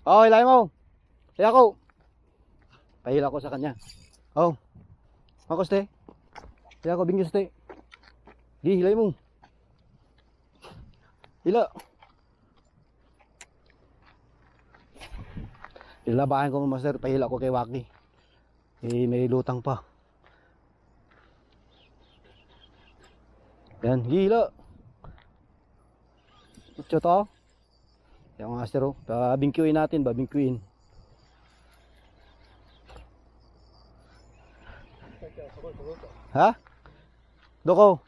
Oh, hilay mo. Hilay ko. Pahila ko sa kanya. Oh. Ako ste. Hilay ko bingyo ste. Di hilay mo. Hila. Ilabahan ko master, pahila ko kay Waki. Eh, may lutang pa. Yan, hila. Ito to. Yung master, oh. Babingkuin natin, babingkuin. Ha? Doko.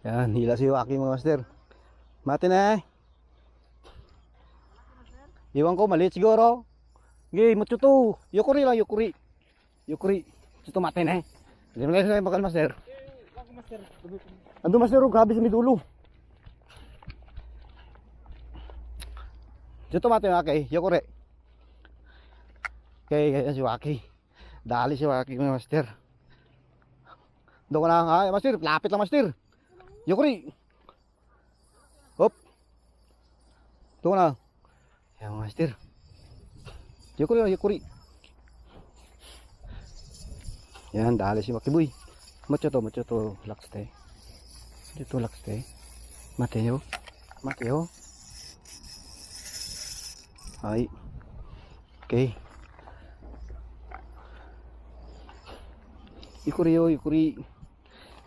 Yan, hila si Waki mga master. Mati na eh. Iwan ko, maliit siguro. Gay, matsuto. Yukuri lang, yukuri. Yukuri. Ito mati na eh. Hindi mo kayo bakal master. Ando master, grabe sa midulo. Ito mati na kay, yukuri. Kaya si Waki. Dali si Waki mga master. Doon ko na, master, lapit lang master. Yukuri. Hop. Doon na. Yan master. Yukuri, yukuri. Yan, dali si Wakiboy. Macho to, lakste. Dito lakste. Mateo. Mateo. Ay. Okay. Yukuri, yukuri.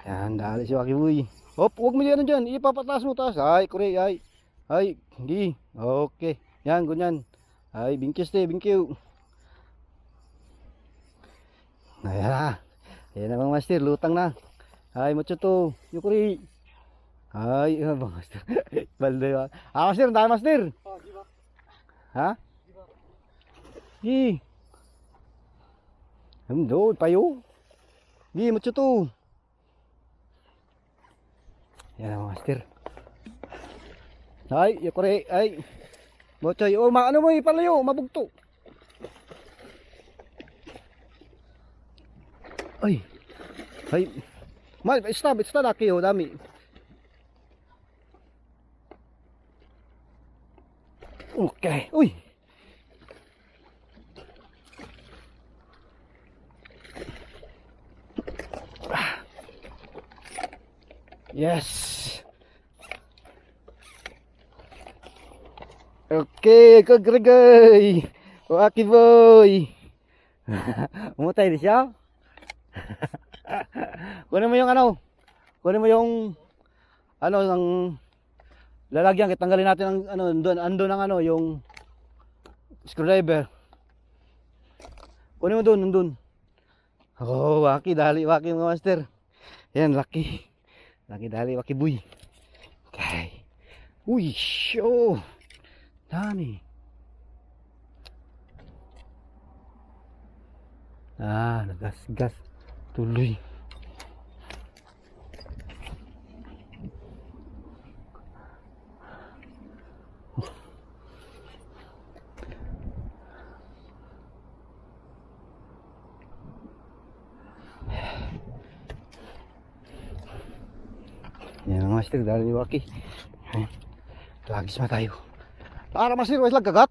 Yan, dali si Wakiboy. Hop, huwag mo yan dyan. Ipapataas mo taas. Ay, kuri, ay. Ay, hindi. Okay. Yan, ganyan. Ay, bingkis te, bingkiw. Ayan na. Ayan na mga master, lutang na. Ay, macho to. Yukuri. Ay, ano ba master? Balde ba? Ah, master, dahil master. Oh, di ba? Ha? Di ba? Gi. Doon, payo. Gi, macho to. Yan ang master. Ay, yukuri, ay. Mochoy, oh, ano mo ipalayo, mabugto. Ay. Ay. Stop laki oh, dami. Okay. Uy. Yes. Okay, kagragay. Waki boy. Umutay di siya. Kunin mo yung ano. Kunin mo yung ano ng lalagyan, tanggalin natin ang ano andun ang ano yung screwdriver. Kunin mo doon, nandun. Oh, Waki, dali Waki mga master. Yan, laki. Laki dali Waki boy. Okay. Uy, show. Dami. Ah, nagasgas tuloy. Yan ang master, dali ni Waki. Lagis na tayo. Para master, wais lang kagat.